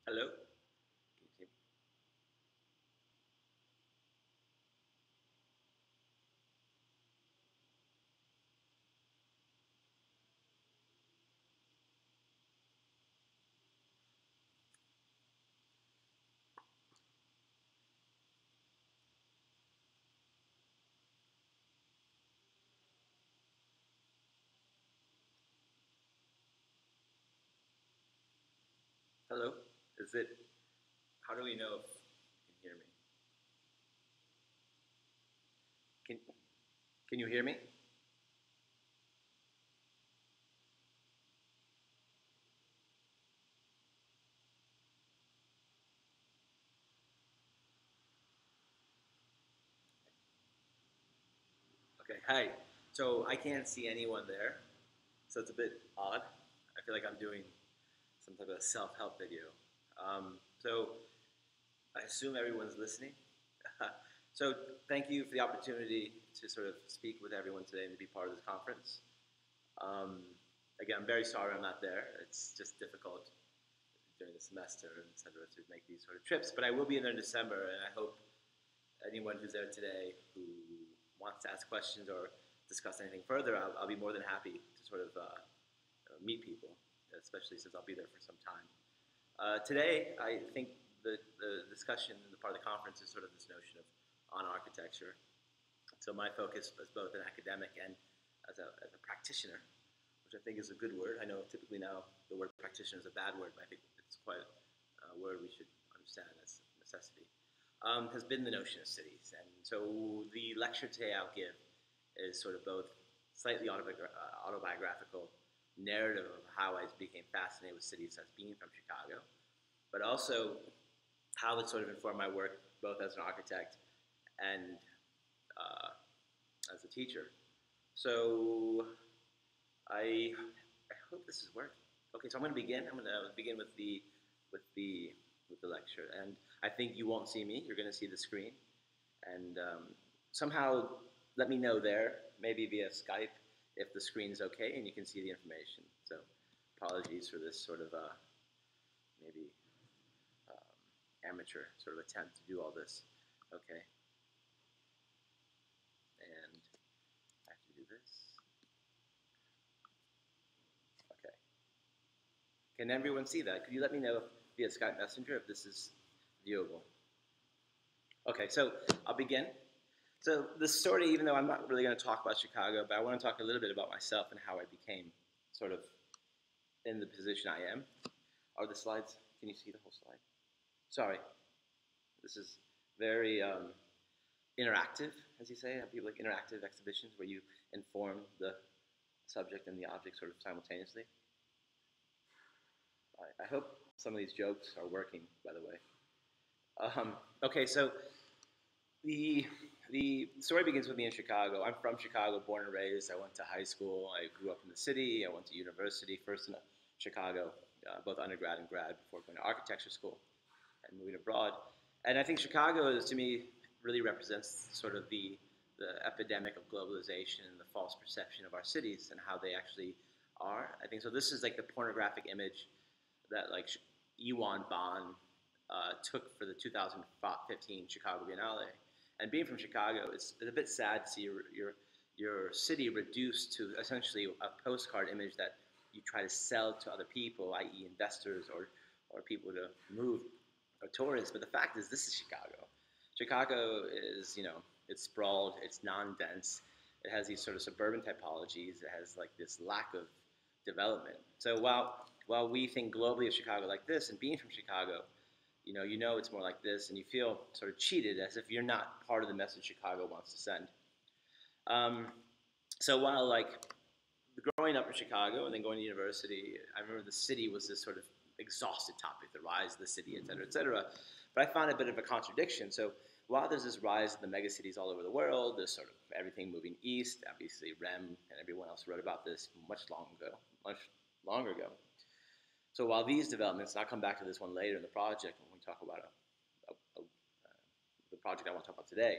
Hello? Can you see me? Hello? Is it, how do we know if you can hear me? Can, can you hear me? Okay, hi. So I can't see anyone there, so it's a bit odd. I feel like I'm doing some type of self-help video. So I assume everyone's listening. So thank you for the opportunity to sort of speak with everyone today and to be part of this conference. Um, Again, I'm very sorry I'm not there. It's just difficult during the semester, et cetera, to make these sort of trips. But I will be in there in December, and I hope anyone who's there today who wants to ask questions or discuss anything further, I'll be more than happy to sort of meet people, especially since I'll be there for some time. Today, I think the discussion, the part of the conference is sort of this notion of on architecture. So my focus is both an academic and as a practitioner, which I think is a good word. I know typically now the word practitioner is a bad word, but I think it's quite a word we should understand as a necessity. Has been the notion of cities. And so the lecture today I'll give is sort of both slightly autobiographical narrative of how I became fascinated with cities as being from Chicago, but also how it sort of informed my work both as an architect and uh, as a teacher. So I hope this is working. Okay, so I'm going to begin. I'm going to begin with the with the lecture, and I think you won't see me. You're going to see the screen, and somehow let me know there, maybe via Skype, if the screen is okay and you can see the information. So apologies for this sort of maybe amateur sort of attempt to do all this. Okay, and I have to do this. Okay. Can everyone see that? Could you let me know via Skype Messenger if this is viewable? Okay, so I'll begin. So the story, even though I'm not really going to talk about Chicago, but I want to talk a little bit about myself and how I became sort of in the position I am. Are the slides? Can you see the whole slide? Sorry, this is very interactive, as you say. People like interactive exhibitions where you inform the subject and the object sort of simultaneously. I hope some of these jokes are working, by the way. Okay, so the the story begins with me in Chicago. I'm from Chicago, born and raised. I went to high school. I grew up in the city. I went to university, first in Chicago, both undergrad and grad, before going to architecture school and moving abroad. And I think Chicago is, to me, really represents sort of the epidemic of globalization and the false perception of our cities and how they actually are. I think so. This is like the pornographic image that like Iwan Bond took for the 2015 Chicago Biennale. And being from Chicago, it's a bit sad to see your city reduced to essentially a postcard image that you try to sell to other people, i.e., investors or people to move or tourists. But the fact is, this is Chicago. Chicago is, it's sprawled, it's non-dense, it has these sort of suburban typologies, it has like this lack of development. So while we think globally of Chicago like this, and being from Chicago, you know it's more like this, and you feel sort of cheated as if you're not part of the message Chicago wants to send. Um, so while like growing up in Chicago and then going to university, I remember the city was this sort of exhausted topic, the rise of the city, et cetera, et cetera. But I found a bit of a contradiction. So while there's this rise of the megacities all over the world, there's sort of everything moving east. Obviously, Rem and everyone else wrote about this much longer ago. So while these developments, and I'll come back to this one later in the project when we talk about the project I want to talk about today.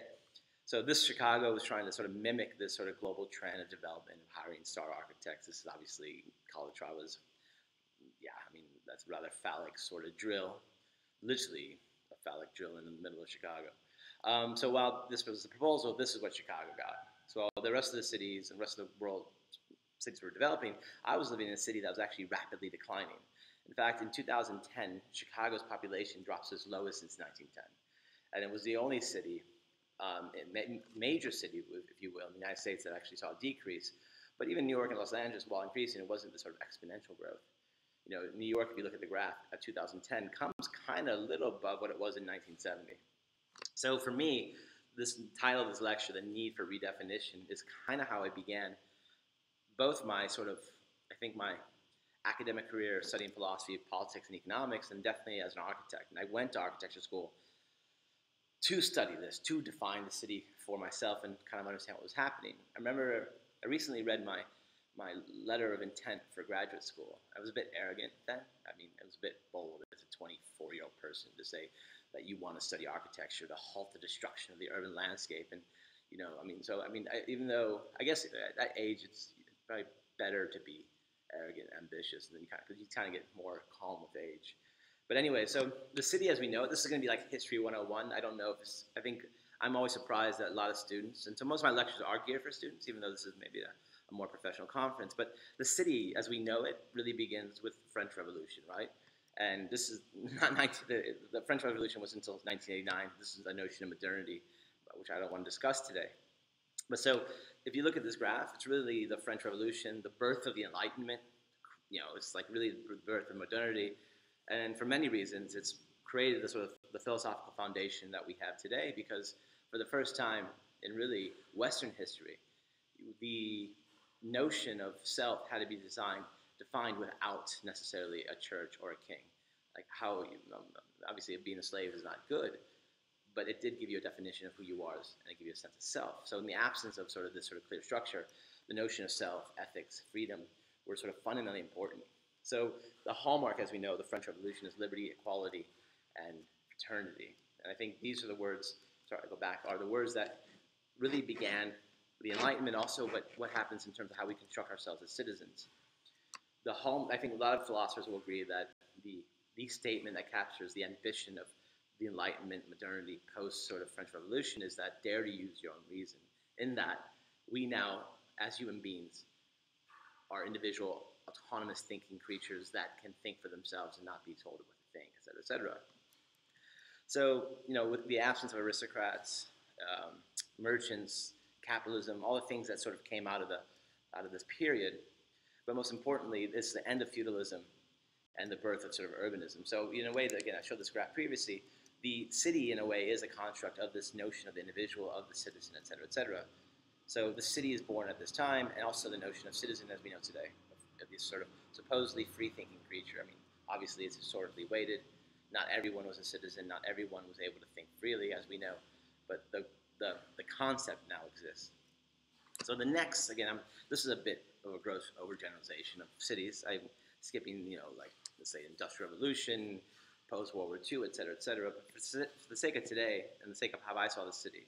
So this Chicago was trying to sort of mimic this sort of global trend of development of hiring star architects. This is obviously college was, yeah, I mean that's a rather phallic sort of drill. literally a phallic drill in the middle of Chicago. So while this was the proposal, this is what Chicago got. So while the rest of the cities and the rest of the world cities were developing, I was living in a city that was actually rapidly declining. In fact, in 2010, Chicago's population dropped to its lowest since 1910. And it was the only city, major city, if you will, in the United States that actually saw a decrease. But even New York and Los Angeles, while increasing, it wasn't the sort of exponential growth. You know, New York, if you look at the graph at 2010, comes kind of a little above what it was in 1970. So for me, this title of this lecture, The Need for Redefinition, is kind of how I began both my sort of, I think my academic career studying philosophy, politics, and economics, and definitely as an architect. And I went to architecture school to study this, to define the city for myself and kind of understand what was happening. I remember I recently read my letter of intent for graduate school. I was a bit arrogant then. I mean, it was a bit bold as a 24-year-old person to say that you want to study architecture to halt the destruction of the urban landscape. And, you know, even though, I guess at that age, it's probably better to be arrogant, ambitious, and then you kind of get more calm with age. But anyway, so the city as we know it, this is going to be like History 101. I don't know if it's, I think I'm always surprised that a lot of students, and so most of my lectures are geared for students, even though this is maybe a more professional conference. But the city as we know it really begins with the French Revolution, right? And this is not the French Revolution was until 1989. This is the notion of modernity, which I don't want to discuss today. But so if you look at this graph, it's really the French Revolution, the birth of the Enlightenment. You know, it's like really the birth of modernity. And for many reasons, it's created the sort of the philosophical foundation that we have today, because for the first time in really Western history, the notion of self had to be defined without necessarily a church or a king. Like how, obviously being a slave is not good, but it did give you a definition of who you are, and it gave you a sense of self. So in the absence of sort of this sort of clear structure, the notion of self, ethics, freedom were sort of fundamentally important. So the hallmark, as we know, the French Revolution is liberty, equality, and fraternity. And I think these are the words, sorry, I go back, are the words that really began the Enlightenment, also what happens in terms of how we construct ourselves as citizens. I think a lot of philosophers will agree that the statement that captures the ambition of the Enlightenment, modernity, post sort of French Revolution is that dare to use your own reason. In that, we now, as human beings, are individual, autonomous thinking creatures that can think for themselves and not be told what to think, et cetera, et cetera. So, you know, with the absence of aristocrats, merchants, capitalism, all the things that sort of came out of this period, but most importantly, it's the end of feudalism and the birth of sort of urbanism. So in a way, that, again, I showed this graph previously, the city in a way is a construct of this notion of the individual, of the citizen, et cetera, et cetera. So the city is born at this time, and also the notion of citizen as we know today, of this sort of supposedly free-thinking creature. I mean, obviously it's historically weighted. Not everyone was a citizen, not everyone was able to think freely, as we know, but the concept now exists. So the next, again, this is a bit of a gross overgeneralization of cities. I'm skipping, you know, like, let's say, Industrial Revolution, post-World War II, et cetera, et cetera. But for the sake of today, and the sake of how I saw the city,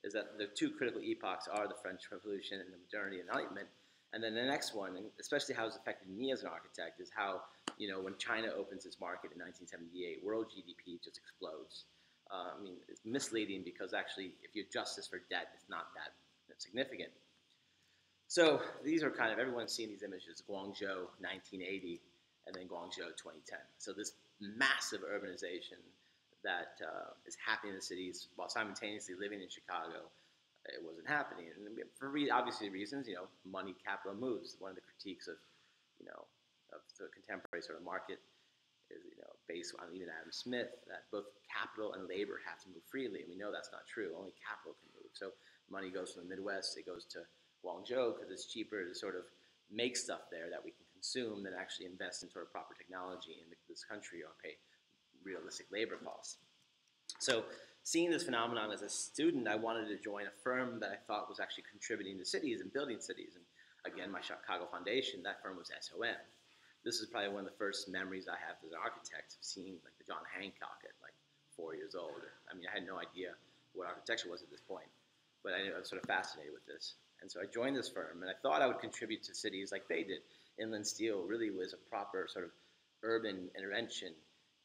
is that the two critical epochs are the French Revolution and the modernity and Enlightenment. And then the next one, and especially how it's affected me as an architect, is how, you know, when China opens its market in 1978, world GDP just explodes. I mean, it's misleading because actually, if you adjust this for debt, it's not that significant. So these are kind of, everyone's seen these images, Guangzhou 1980, and then Guangzhou 2010. So this massive urbanization that is happening in the cities while simultaneously living in Chicago, it wasn't happening. And for obviously reasons, you know, money, capital moves. One of the critiques of, you know, of the contemporary sort of market is, you know, based on even Adam Smith, that both capital and labor have to move freely. And we know that's not true. Only capital can move. So money goes from the Midwest, it goes to Guangzhou because it's cheaper to sort of make stuff there that we can consume than actually invest in sort of proper technology in this country or pay realistic labor costs. So seeing this phenomenon as a student, I wanted to join a firm that I thought was actually contributing to cities and building cities. And again, my Chicago foundation, that firm was SOM. This is probably one of the first memories I have as an architect of seeing like the John Hancock at like 4 years old. I mean, I had no idea what architecture was at this point, but I was sort of fascinated with this. And so I joined this firm, and I thought I would contribute to cities like they did. Inland Steel really was a proper sort of urban intervention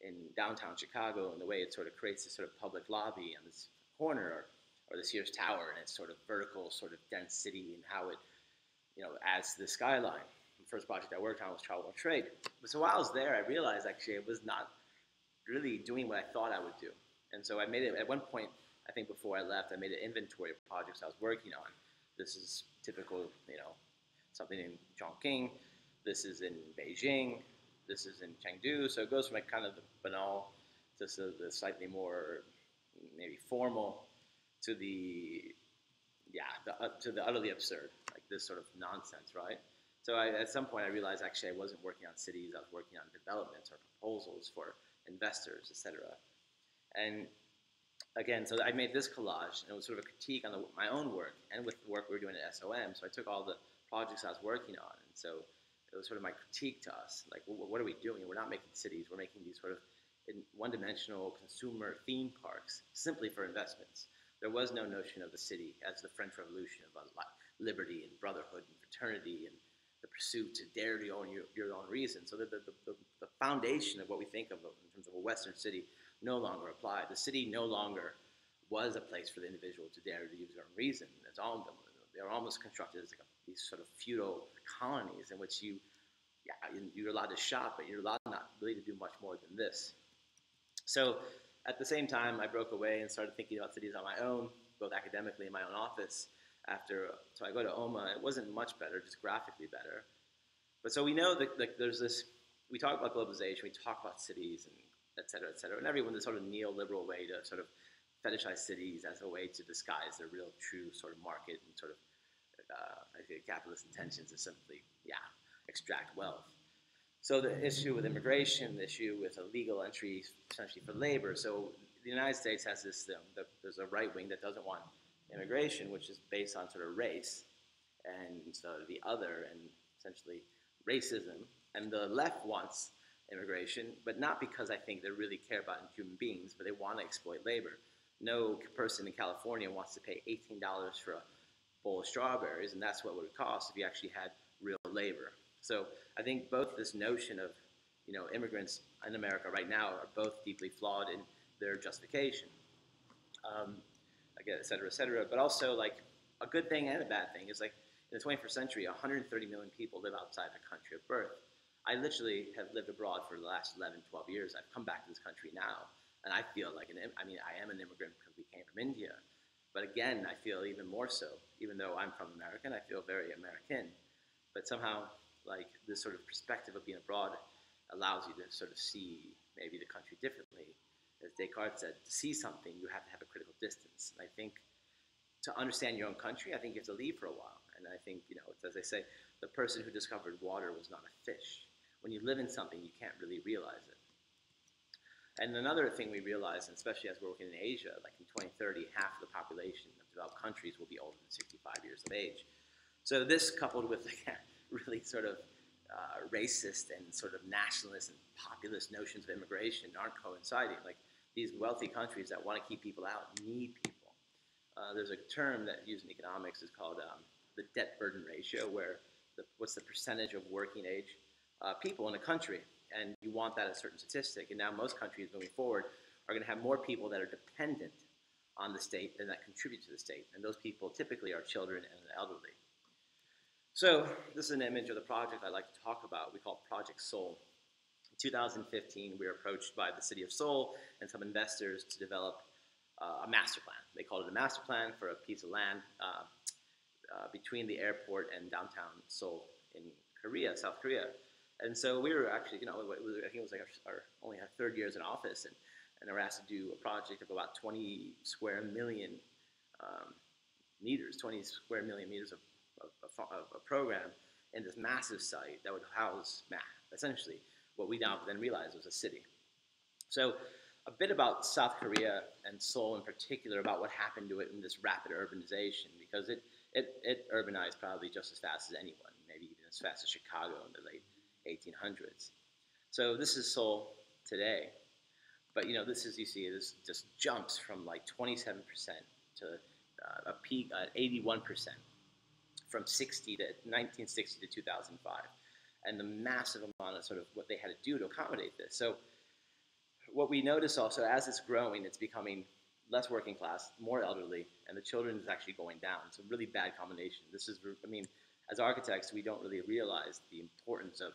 in downtown Chicago, and the way it sort of creates this sort of public lobby on this corner, or the Sears Tower, and its sort of vertical, sort of dense city, and how it, adds to the skyline. The first project I worked on was Travel and Trade. But so while I was there, I realized actually I was not really doing what I thought I would do. And so I made it, at one point, I think before I left, I made an inventory of projects I was working on. This is typical, something in Chongqing. This is in Beijing. This is in Chengdu. So it goes from like kind of the banal to sort of the slightly more maybe formal to the utterly absurd, like this sort of nonsense, right? So at some point I realized actually I wasn't working on cities, I was working on developments or proposals for investors, etc. And again, so I made this collage, and it was sort of a critique on my own work and with the work we were doing at SOM. So I took all the projects I was working on, and so it was sort of my critique to us, like, well, what are we doing? We're not making cities, we're making these sort of one-dimensional consumer theme parks simply for investments. There was no notion of the city as the French Revolution of liberty and brotherhood and fraternity and the pursuit to dare to own your own reason. So the foundation of what we think of in terms of a Western city no longer applied. The city no longer was a place for the individual to dare to use their own reason. They were almost constructed as like these sort of feudal colonies in which you're allowed to shop, but you're allowed not really to do much more than this. So at the same time, I broke away and started thinking about cities on my own, both academically in my own office. So I go to OMA. It wasn't much better, just graphically better. But so we know that there's this, we talk about globalization, we talk about cities, and et cetera, and everyone, this sort of neoliberal way to sort of fetishize cities as a way to disguise their real, true sort of market and sort of, I think, capitalist intentions is simply, extract wealth. So the issue with immigration, the issue with illegal entry, essentially for labor. So the United States has this, there's a right wing that doesn't want immigration, which is based on sort of race, and so the other, and essentially racism. And the left wants immigration, but not because I think they really care about human beings, but they want to exploit labor. No person in California wants to pay $18 for a bowl of strawberries, and that's what it would cost if you actually had real labor. So I think both this notion of, immigrants in America right now are both deeply flawed in their justification, again, et cetera, but also like a good thing and a bad thing is like in the 21st century, 130 million people live outside their country of birth. I literally have lived abroad for the last 11, 12 years. I've come back to this country now, and I feel like I am an immigrant because we came from India. But again, I feel even more so, even though I'm from America, I feel very American. But somehow, like, this sort of perspective of being abroad allows you to sort of see maybe the country differently. As Descartes said, to see something, you have to have a critical distance. And I think to understand your own country, I think you have to leave for a while. And I think, it's, as they say, the person who discovered water was not a fish. When you live in something, you can't really realize it. And another thing we realize, and especially as we're working in Asia, like in 2030, half the population of developed countries will be older than 65 years of age. So this, coupled with really sort of racist and sort of nationalist and populist notions of immigration aren't coinciding. Like these wealthy countries that want to keep people out need people. There's a term that used in economics is called the debt burden ratio, where what's the percentage of working age people in a country, and you want that at a certain statistic. And now most countries moving forward are going to have more people that are dependent on the state than that contribute to the state, and those people typically are children and the elderly. So this is an image of the project I like to talk about. We call it Project Seoul. In 2015, we were approached by the city of Seoul and some investors to develop a master plan. They called it a master plan for a piece of land between the airport and downtown Seoul in Korea, South Korea. And so we were actually, I think it was like only our third years in office, and we were asked to do a project of about 20 square million meters, 20 square million meters of a program in this massive site that would house essentially what we now then realized was a city. So a bit about South Korea and Seoul in particular, about what happened to it in this rapid urbanization, because it urbanized probably just as fast as anyone, maybe even as fast as Chicago in the late 1800s. So this is Seoul today. But this is, you see, this just jumps from like 27% to a peak at 81% from 1960 to 2005. And the massive amount of sort of what they had to do to accommodate this. So what we notice also, as it's growing, it's becoming less working class, more elderly, and the children is actually going down. It's a really bad combination. This is, I mean, as architects, we don't really realize the importance of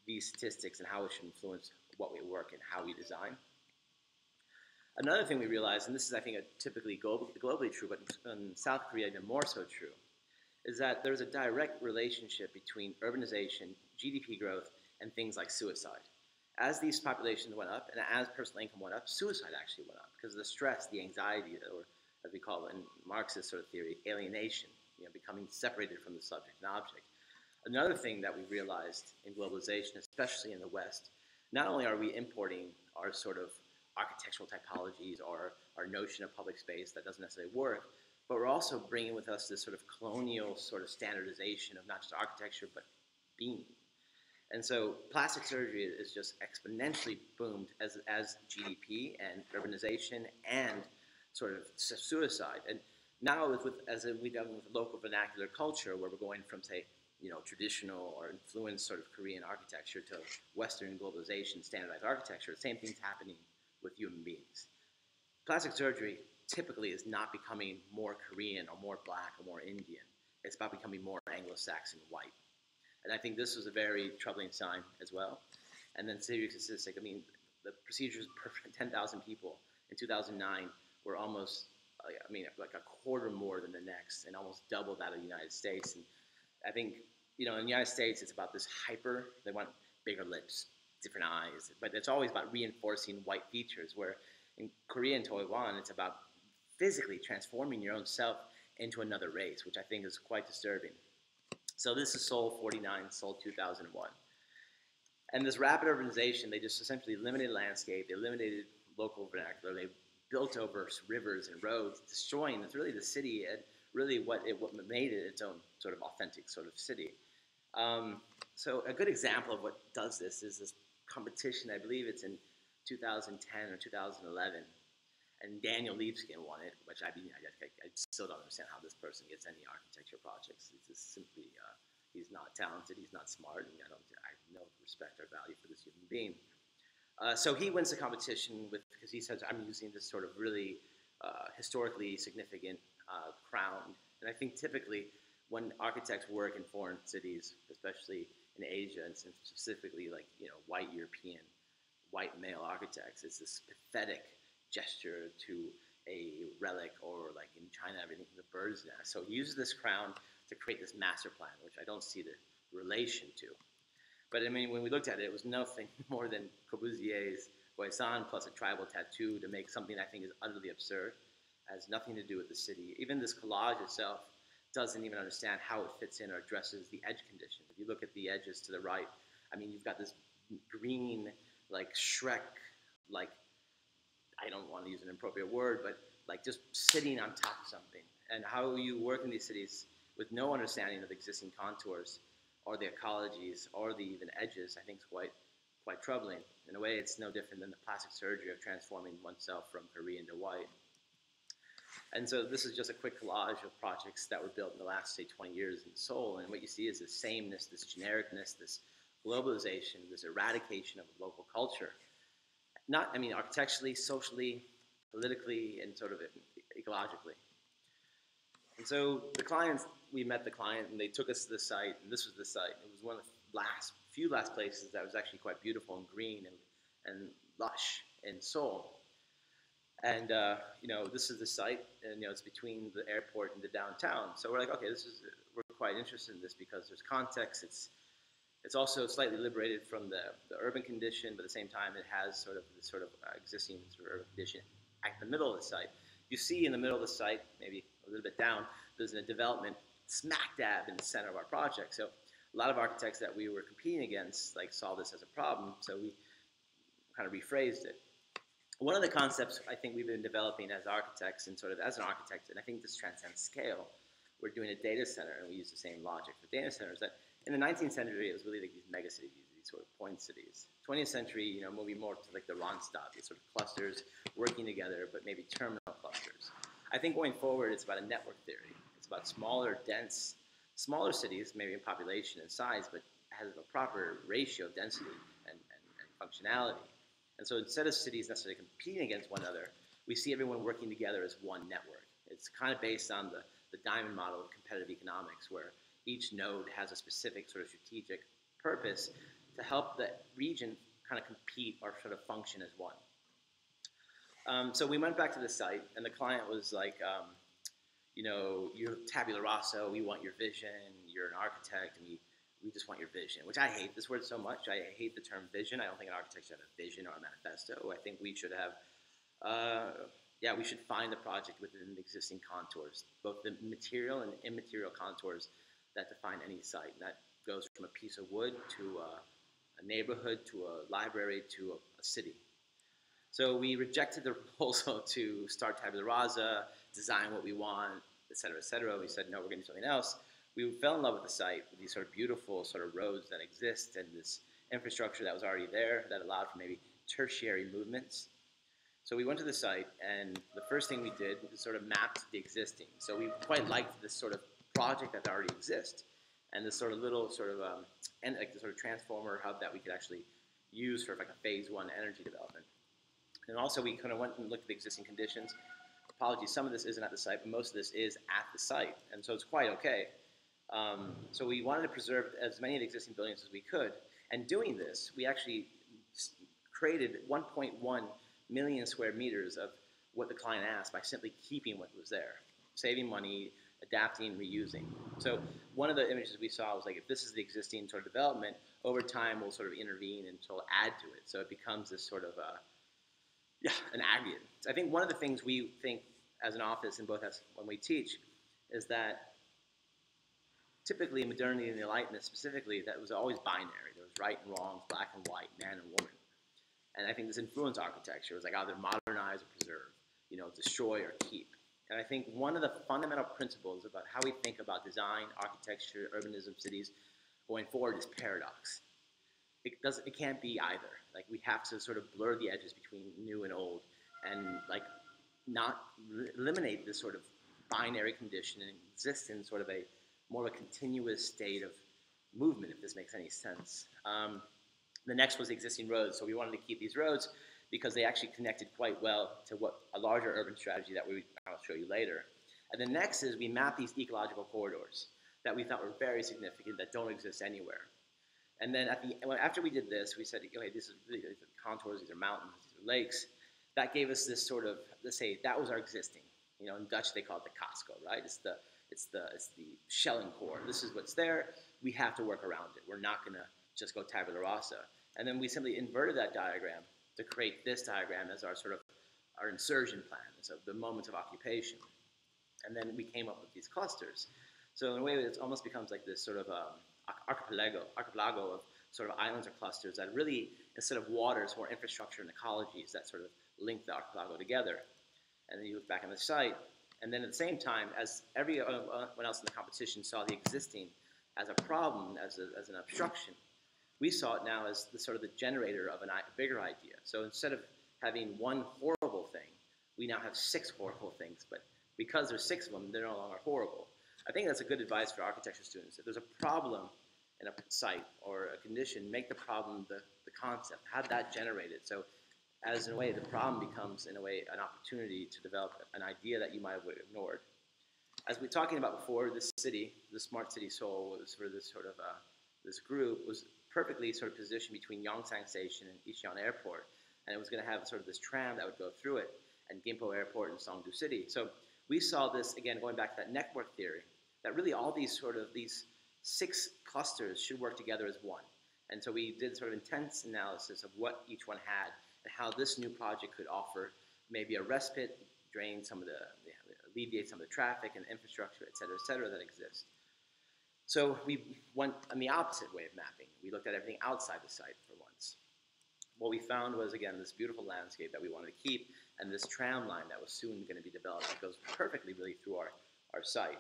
these statistics and how it should influence what we work and how we design. Another thing we realize, and this is, I think, typically globally true, but in South Korea even more so true, is that there's a direct relationship between urbanization, GDP growth, and things like suicide. As these populations went up, and as personal income went up, suicide actually went up because of the stress, the anxiety, or as we call it in Marxist sort of theory, alienation, becoming separated from the subject and object. Another thing that we realized in globalization, especially in the West, not only are we importing our sort of architectural typologies or our notion of public space that doesn't necessarily work, but we're also bringing with us this sort of colonial sort of standardization of not just architecture, but being. And so plastic surgery is just exponentially boomed as GDP and urbanization and sort of suicide. And now as we've done with local vernacular culture, where we're going from, say, traditional or influenced sort of Korean architecture to Western globalization, standardized architecture, the same thing's happening with human beings. Plastic surgery typically is not becoming more Korean or more black or more Indian. It's about becoming more Anglo-Saxon white. And I think this was a very troubling sign as well. And then serious statistic, I mean, the procedures per 10,000 people in 2009 were almost, like a quarter more than the next, and almost double that of the United States. And I think, in the United States, it's about this they want bigger lips, different eyes, but it's always about reinforcing white features, where in Korea and Taiwan, it's about physically transforming your own self into another race, which I think is quite disturbing. So this is Seoul 49, Seoul 2001. And this rapid urbanization, they just essentially eliminated landscape, they eliminated local vernacular, they built over rivers and roads, destroying really the city and really what made it its own sort of authentic sort of city. So a good example of what does this is this competition, I believe it's in 2010 or 2011, and Daniel Libeskind won it, which I still don't understand how this person gets any architecture projects. It's just simply, he's not talented, he's not smart, and I have no respect or value for this human being. So he wins the competition because he says, I'm using this sort of really historically significant crown. And I think typically when architects work in foreign cities, especially in Asia, and specifically like, white European, white male architects, it's this pathetic gesture to a relic, or like in China, everything from the bird's nest. So he uses this crown to create this master plan, which I don't see the relation to. But I mean, when we looked at it, it was nothing more than Corbusier's Voisin plus a tribal tattoo to make something I think is utterly absurd. It has nothing to do with the city. Even this collage itself doesn't even understand how it fits in or addresses the edge condition. If you look at the edges to the right, I mean, you've got this green, like Shrek, like, I don't want to use an appropriate word, but like just sitting on top of something. And how you work in these cities with no understanding of existing contours or the ecologies or the even edges, I think is quite troubling. In a way, it's no different than the plastic surgery of transforming oneself from Korean to white. And so this is just a quick collage of projects that were built in the last, say, 20 years in Seoul. And what you see is this sameness, this genericness, this globalization, this eradication of local culture. Architecturally, socially, politically, and sort of ecologically. And so we met the client, and they took us to the site, and this was the site. It was one of the few last places that was actually quite beautiful and green and lush in Seoul. And, this is the site, and, it's between the airport and the downtown. So we're like, okay, we're quite interested in this because there's context. It's also slightly liberated from the urban condition, but at the same time, it has sort of this existing sort of urban condition at the middle of the site. You see in the middle of the site, maybe a little bit down, there's a development smack dab in the center of our project. So a lot of architects that we were competing against saw this as a problem, so we kind of rephrased it. One of the concepts I think we've been developing as architects and sort of as an architect, and I think this transcends scale, we're doing a data center, and we use the same logic for data centers, that in the 19th century, it was really like these mega cities, these sort of point cities. 20th century, moving more to like the Randstad, these sort of clusters working together, but maybe terminal clusters. I think going forward, it's about a network theory. It's about smaller, dense, smaller cities, maybe in population and size, but has a proper ratio of density and functionality. And so instead of cities necessarily competing against one another, we see everyone working together as one network. It's kind of based on the diamond model of competitive economics, where each node has a specific sort of strategic purpose to help the region kind of compete or sort of function as one. So we went back to the site, and the client was like, you know, you're tabula rasa, we want your vision, you're an architect, and we just want your vision, which I hate this word so much. I hate the term vision. I don't think an architect should have a vision or a manifesto. I think we should have, we should find the project within the existing contours, both the material and immaterial contours that define any site. And that goes from a piece of wood to a neighborhood to a library to a city. So we rejected the proposal to start tabula rasa, design what we want, et cetera, et cetera. We said, no, we're going to do something else. We fell in love with the site, with these sort of beautiful sort of roads that exist and this infrastructure that was already there that allowed for maybe tertiary movements. So we went to the site, and the first thing we did was sort of mapped the existing. So we quite liked this sort of project that already exists, and this sort of little sort of and like the sort of transformer hub that we could actually use for like a phase one energy development. And also we kind of went and looked at the existing conditions. Apologies, some of this isn't at the site, but most of this is at the site, and so it's quite okay. So we wanted to preserve as many of the existing buildings as we could, and doing this, we actually created 1.1 million square meters of what the client asked by simply keeping what was there, saving money, adapting, reusing. So one of the images we saw was like, if this is the existing sort of development, over time we'll sort of intervene and sort of add to it. So it becomes this sort of an aggregate. So I think one of the things we think as an office and both as when we teach is that typically in modernity and the Enlightenment specifically, that was always binary. There was right and wrong, black and white, man and woman. And I think this influenced architecture. It was like either modernize or preserve, you know, destroy or keep. And I think one of the fundamental principles about how we think about design, architecture, urbanism, cities going forward is paradox. It can't be either. Like, we have to sort of blur the edges between new and old, and like not eliminate this sort of binary condition and exist in sort of a more of a continuous state of movement, if this makes any sense. The next was existing roads. So we wanted to keep these roads because they actually connected quite well to what a larger urban strategy that I'll show you later. And the next is we mapped these ecological corridors that we thought were very significant that don't exist anywhere. And then after we did this, we said, okay, these are contours, these are mountains, these are lakes. That gave us this sort of, let's say, that was our existing. You know, in Dutch they call it the casco, right? It's the shelling core. This is what's there. We have to work around it. We're not going to just go tabula rasa. And then we simply inverted that diagram to create this diagram as our sort of our insertion plan, so the moments of occupation. And then we came up with these clusters. So in a way, it almost becomes like this sort of archipelago of sort of islands or clusters that really, instead of waters, more infrastructure and ecologies that sort of link the archipelago together. And then you look back on the site, and then at the same time, as everyone else in the competition saw the existing as a problem, as an obstruction, we saw it now as the sort of the generator of a bigger idea. So instead of having one horrible thing, we now have 6 horrible things. But because there's 6 of them, they're no longer horrible. I think that's a good advice for architecture students. If there's a problem in a site or a condition, make the problem the concept. Have that generated. So as in a way, the problem becomes, in a way, an opportunity to develop an idea that you might have ignored. As we were talking about before, this city, the smart city soul, was for this sort of this group was perfectly sort of positioned between Yongsan Station and Ishion Airport, and it was going to have sort of this tram that would go through it, and Gimpo Airport and Songdo City. So we saw this again going back to that network theory, that really all these 6 clusters should work together as one. And so we did sort of intense analysis of what each one had and how this new project could offer maybe a respite, drain some of alleviate some of the traffic and infrastructure, et cetera, that exists. So we went on the opposite way of mapping. We looked at everything outside the site for once. What we found was, again, this beautiful landscape that we wanted to keep, and this tram line that was soon going to be developed that goes perfectly really through our site.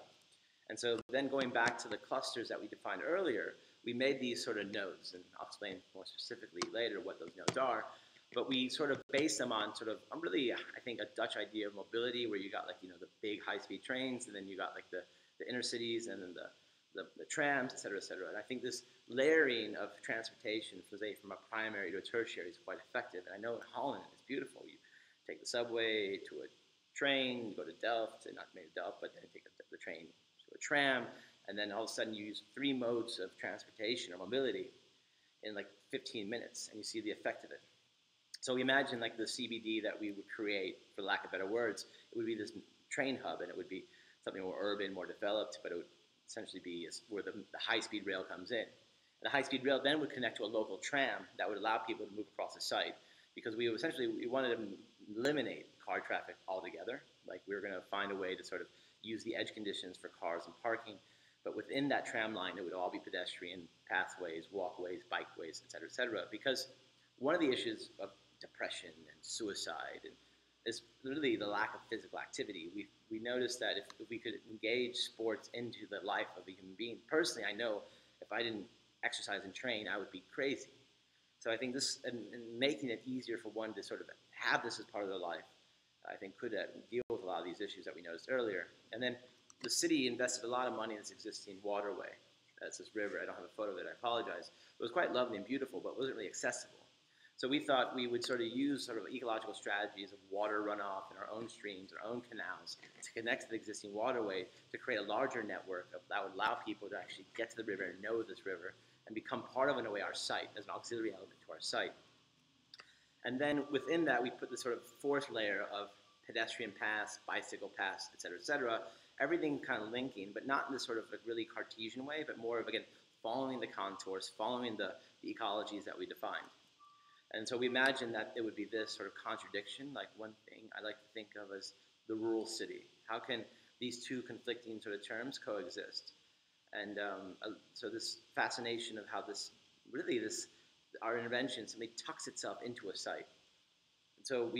And so then going back to the clusters that we defined earlier, we made these sort of nodes, and I'll explain more specifically later what those nodes are, but we sort of based them on sort of, really, I think, a Dutch idea of mobility where you got like, you know, the big high-speed trains, and then you got like the inner cities, and then the trams, et cetera, et cetera. And I think this layering of transportation from a primary to a tertiary is quite effective. And I know in Holland it's beautiful. You take the subway to a train, you go to Delft, and not maybe Delft, but then take the train to a tram, and then all of a sudden you use 3 modes of transportation or mobility in like 15 minutes, and you see the effect of it. So we imagine like the CBD that we would create, for lack of better words, it would be this train hub, and it would be something more urban, more developed, but it would essentially be where the high-speed rail comes in. And the high-speed rail then would connect to a local tram that would allow people to move across the site, because we wanted to eliminate car traffic altogether. Like we were going to find a way to sort of use the edge conditions for cars and parking, but within that tram line, it would all be pedestrian pathways, walkways, bikeways, et cetera, because one of the issues of depression and suicide is literally the lack of physical activity. We noticed that if we could engage sports into the life of a human being, personally, I know if I didn't exercise and train, I would be crazy. So I think this, and making it easier for one to sort of have this as part of their life, I think could deal with a lot of these issues that we noticed earlier. And then the city invested a lot of money in this existing waterway. That's this river. I don't have a photo of it. I apologize. It was quite lovely and beautiful, but wasn't really accessible. So we thought we would sort of use sort of ecological strategies of water runoff in our own streams, our own canals, to connect to the existing waterway to create a larger network that would allow people to actually get to the river and know this river and become part of, in a way, our site, as an auxiliary element to our site. And then within that, we put this sort of fourth layer of pedestrian paths, bicycle paths, et cetera, everything kind of linking, but not in this sort of like really Cartesian way, but more of, again, following the contours, following the ecologies that we defined. And so we imagined that it would be this sort of contradiction, like one thing I like to think of as the rural city. How can these two conflicting sort of terms coexist? And so this fascination of how our intervention simply tucks itself into a site. And so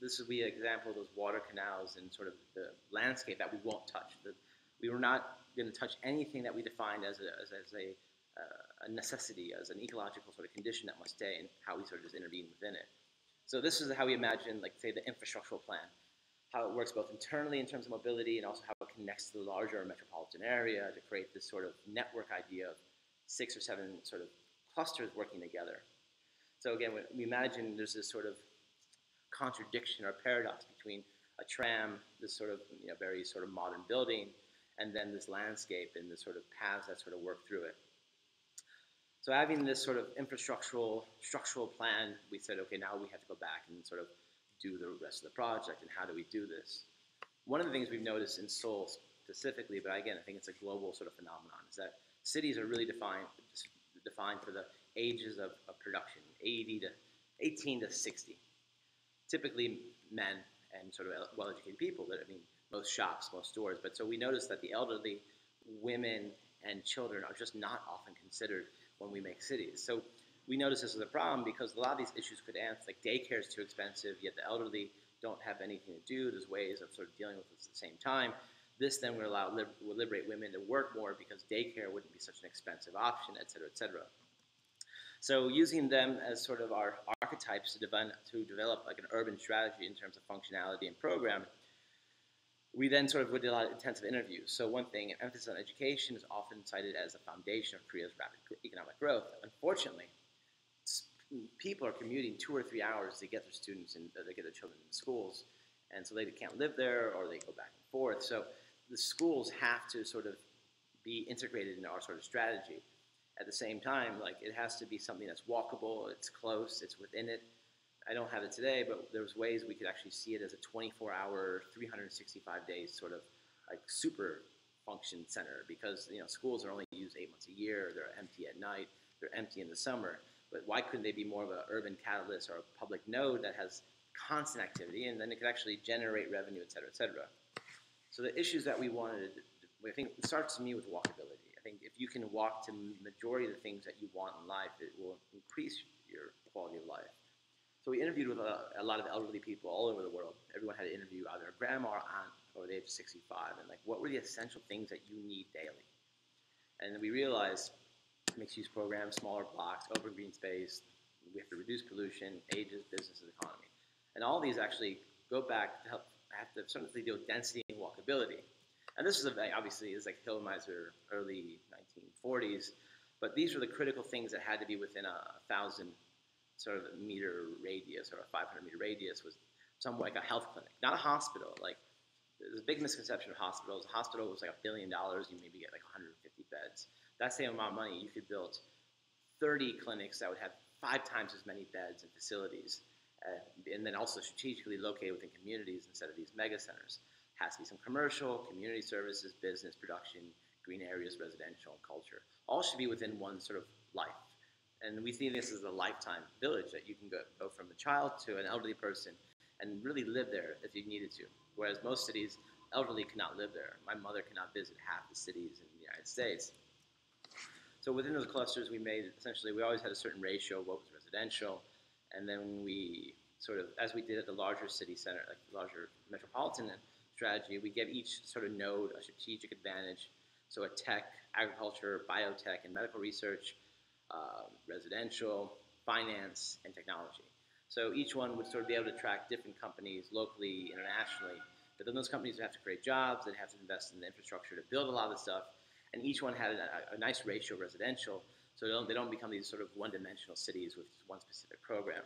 this would be an example of those water canals and sort of the landscape that we won't touch. We were not going to touch anything that we defined as a necessity, as an ecological sort of condition that must stay, and how we sort of just intervene within it. So this is how we imagine, like, say, the infrastructural plan, how it works both internally in terms of mobility and also how it connects to the larger metropolitan area to create this sort of network idea of 6 or 7 sort of clusters working together. So again, we imagine there's this sort of contradiction or paradox between a tram, this sort of very sort of modern building, and then this landscape and the sort of paths that sort of work through it. So having this sort of structural plan, we said, okay, now we have to go back and sort of do the rest of the project, and how do we do this? One of the things we've noticed in Seoul specifically, but again, I think it's a global sort of phenomenon, is that cities are really defined for the ages of production, 18 to 60. Typically men and sort of well-educated people, most shops, most stores. But so we noticed that the elderly, women, and children are just not often considered when we make cities. So we noticed this as a problem because a lot of these issues could answer, like daycare is too expensive, yet the elderly don't have anything to do. There's ways of sort of dealing with this at the same time. This then would liberate women to work more because daycare wouldn't be such an expensive option, et cetera, et cetera. So using them as sort of our archetypes to develop like an urban strategy in terms of functionality and program, we then sort of did a lot of intensive interviews. So one thing, emphasis on education is often cited as the foundation of Korea's rapid economic growth. Unfortunately, people are commuting 2 or 3 hours to get their students and to get their children in schools, and so they can't live there or they go back and forth. So the schools have to sort of be integrated into our sort of strategy. At the same time, like, it has to be something that's walkable, it's close, it's within it. I don't have it today, but there's ways we could actually see it as a 24-hour, 365 days sort of like super function center, because schools are only used 8 months a year, they're empty at night, they're empty in the summer. But why couldn't they be more of an urban catalyst or a public node that has constant activity, and then it could actually generate revenue, et cetera, et cetera. So the issues that we wanted, I think it starts to me with walkability. I think if you can walk to the majority of the things that you want in life, it will increase your quality of life. So we interviewed with a lot of elderly people all over the world. Everyone had to interview either a grandma or aunt over the age of 65, and like, what were the essential things that you need daily? And we realized mixed-use programs, smaller blocks, open green space, we have to reduce pollution, ages, businesses, economy. And all these actually go back to have to certainly deal with density and walkability. And this is obviously is like Hillmeister, early 1940s, but these were the critical things that had to be within a 1,000 sort of meter radius or a 500-meter radius was somewhat like a health clinic, not a hospital. Like there's a big misconception of hospitals. A hospital was like $1 billion. You maybe get like 150 beds. That same amount of money, you could build 30 clinics that would have 5 times as many beds and facilities, and then also strategically located within communities instead of these mega centers. Has to be some commercial, community services, business, production, green areas, residential, and culture. All should be within one sort of life. And we see this as a lifetime village that you can go from a child to an elderly person and really live there if you needed to. Whereas most cities, elderly cannot live there. My mother cannot visit half the cities in the United States. So within those clusters, we made essentially, we always had a certain ratio of what was residential, and then we sort of, as we did at the larger city center, like the larger metropolitan strategy, we gave each sort of node a strategic advantage. So a tech, agriculture, biotech, and medical research, residential, finance, and technology. So each one would sort of be able to attract different companies locally, internationally. But then those companies would have to create jobs, they'd have to invest in the infrastructure to build a lot of the stuff. And each one had a nice ratio of residential, so they don't become these sort of one-dimensional cities with one specific program.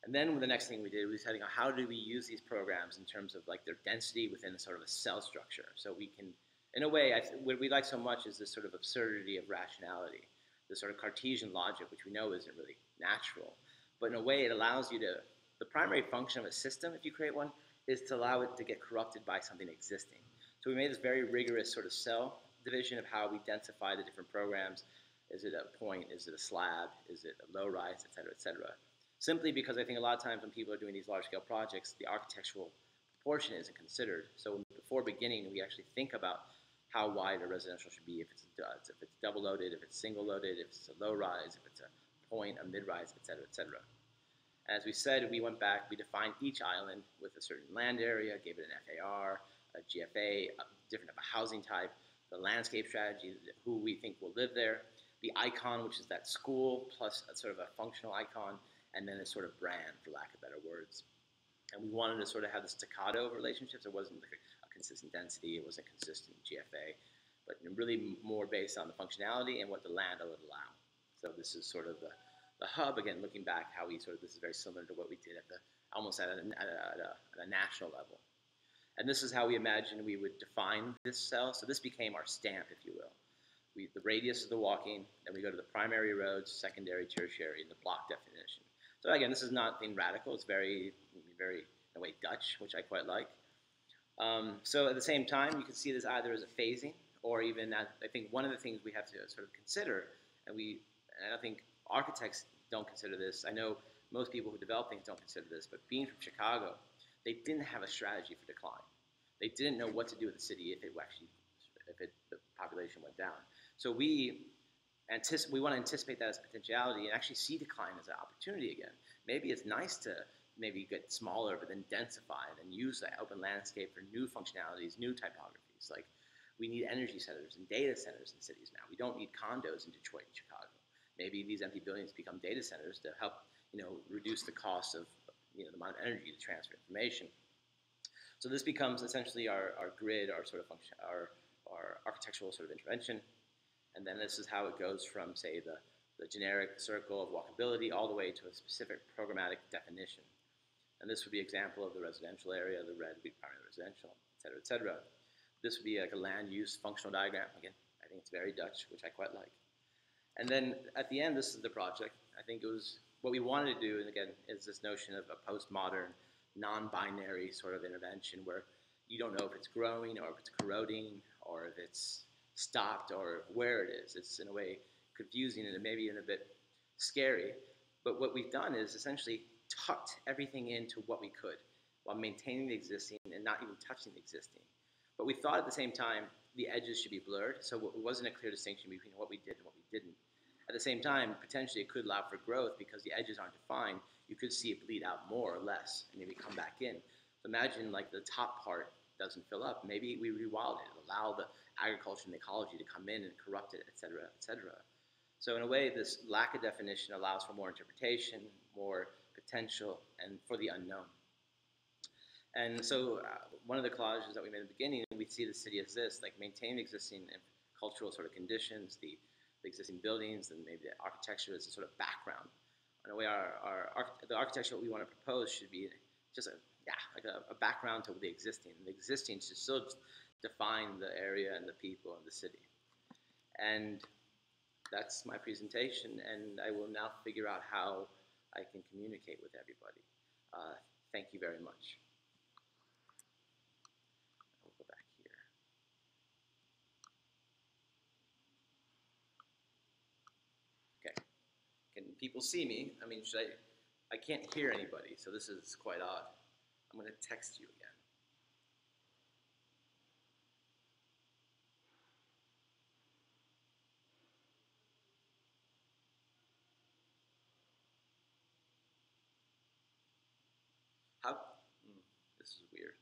And then the next thing we did was deciding on how do we use these programs in terms of like their density within a sort of a cell structure. So we can, in a way, what we like so much is this sort of absurdity of rationality, this sort of Cartesian logic, which we know isn't really natural. But in a way, it allows you to, the primary function of a system, if you create one, is to allow it to get corrupted by something existing. So we made this very rigorous sort of cell division of how we densify the different programs. Is it a point? Is it a slab? Is it a low rise, et cetera, et cetera? Simply because I think a lot of times when people are doing these large-scale projects, the architectural proportion isn't considered. So before beginning, we actually think about how wide a residential should be, if it's double-loaded, if it's single-loaded, if it's a low-rise, if it's a point, a mid-rise, et cetera, et cetera. As we said, we went back, we defined each island with a certain land area, gave it an FAR, a GFA, a different type of housing type, the landscape strategy, who we think will live there, the icon, which is that school, plus a sort of a functional icon, and then a sort of brand, for lack of better words. And we wanted to sort of have the staccato relationships. It wasn't like a consistent density, it wasn't consistent GFA, but really more based on the functionality and what the land would allow. So this is sort of the hub, again, looking back, how we sort of, this is very similar to what we did at the, almost at a national level. And this is how we imagined we would define this cell. So this became our stamp, if you will. The radius of the walking, then we go to the primary roads, secondary, tertiary, and the block definition. So again, this is not being radical. It's very, in a way, Dutch, which I quite like. So at the same time, you can see this either as a phasing, or even, I think one of the things we have to sort of consider, and I think architects don't consider this. I know most people who develop things don't consider this, but being from Chicago, they didn't have a strategy for decline. They didn't know what to do with the city if the population went down. So we want to anticipate that as potentiality and actually see decline as an opportunity again. Maybe it's nice to maybe get smaller, but then densify and use that open landscape for new functionalities, new typographies. Like we need energy centers and data centers in cities now. We don't need condos in Detroit and Chicago. Maybe these empty buildings become data centers to help, reduce the cost of, the amount of energy to transfer information. So this becomes essentially our grid, our sort of function, our architectural sort of intervention. And then this is how it goes from, say, the generic circle of walkability all the way to a specific programmatic definition. And this would be an example of the residential area. The red would be primary residential, et cetera, et cetera. This would be like a land use functional diagram. Again, I think it's very Dutch, which I quite like. And then at the end, this is the project. I think it was what we wanted to do, and again, is this notion of a postmodern, non-binary sort of intervention where you don't know if it's growing or if it's corroding or if it's stopped or where it is. It's in a way confusing and maybe even a bit scary. But what we've done is essentially tucked everything into what we could while maintaining the existing and not even touching the existing. But we thought at the same time the edges should be blurred, so it wasn't a clear distinction between what we did and what we didn't. At the same time, potentially it could allow for growth because the edges aren't defined. You could see it bleed out more or less and maybe come back in. So imagine like the top part doesn't fill up. Maybe we rewild it, allow the agriculture and the ecology to come in and corrupt it, et cetera, et cetera. So in a way, this lack of definition allows for more interpretation, more potential, and for the unknown. And so one of the collages that we made in the beginning, we see the city as this, like maintain existing cultural sort of conditions, the existing buildings, and maybe the architecture as a sort of background. In a way, the architecture that we want to propose should be just a background to the existing. And the existing should still define the area and the people and the city. And that's my presentation, and I will now figure out how I can communicate with everybody. Thank you very much. I'll go back here. Okay. Can people see me? I mean, I can't hear anybody, so this is quite odd. I'm going to text you again. How? This is weird.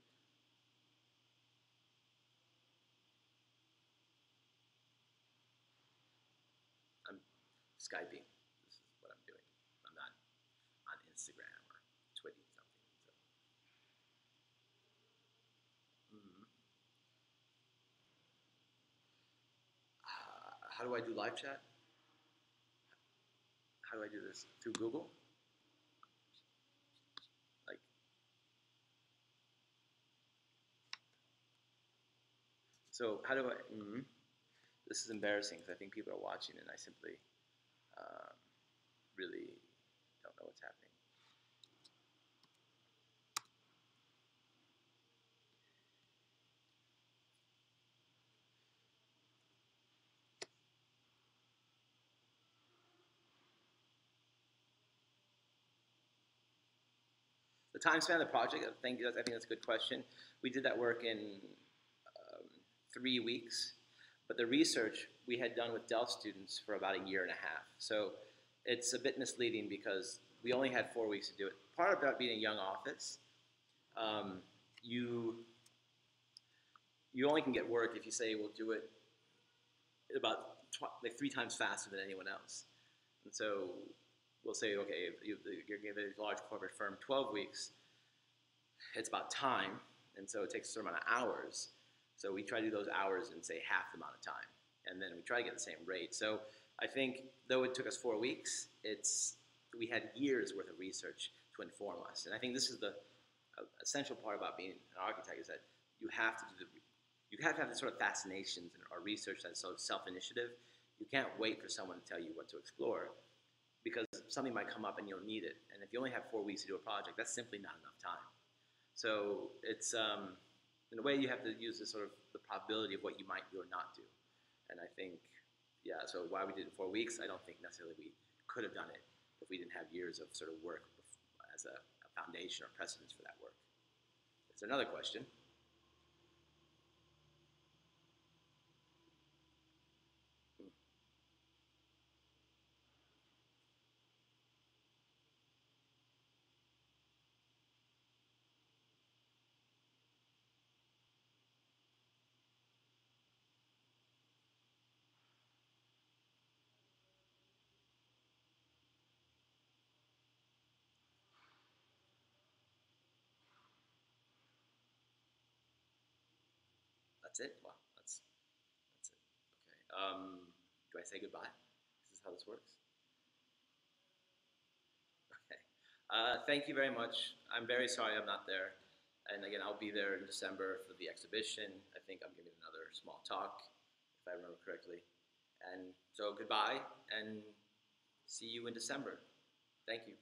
I'm Skyping. This is what I'm doing. I'm not on Instagram or tweeting something. So. How do I do live chat? How do I do this? Through Google? Like, so how do I? This is embarrassing because I think people are watching and I simply really don't know what's happening. The time span of the project, I think that's a good question. We did that work in 3 weeks, but the research we had done with Dell students for about a year and a half. So it's a bit misleading because we only had 4 weeks to do it. Part about being a young office, you only can get work if you say we'll do it about like 3 times faster than anyone else. And so we'll say, okay, you're giving a large corporate firm 12 weeks, it's about time, and so it takes a certain amount of hours. So we try to do those hours in, say, half the amount of time, and then we try to get the same rate. So I think, though it took us 4 weeks, we had years worth of research to inform us. And I think this is the essential part about being an architect is that you have to have this sort of fascinations or research that's sort of self-initiative. You can't wait for someone to tell you what to explore, because something might come up and you'll need it. And if you only have 4 weeks to do a project, that's simply not enough time. So it's, in a way, you have to use this sort of the probability of what you might do or not do. And I think, yeah, so why we did it in 4 weeks, I don't think necessarily we could have done it if we didn't have years of sort of work as a foundation or precedence for that work. Is there another question? That's it? Wow, that's it. Okay. Do I say goodbye? Is this how this works? Okay. Thank you very much. I'm very sorry I'm not there. And again, I'll be there in December for the exhibition. I think I'm giving another small talk, if I remember correctly. And so goodbye, and see you in December. Thank you.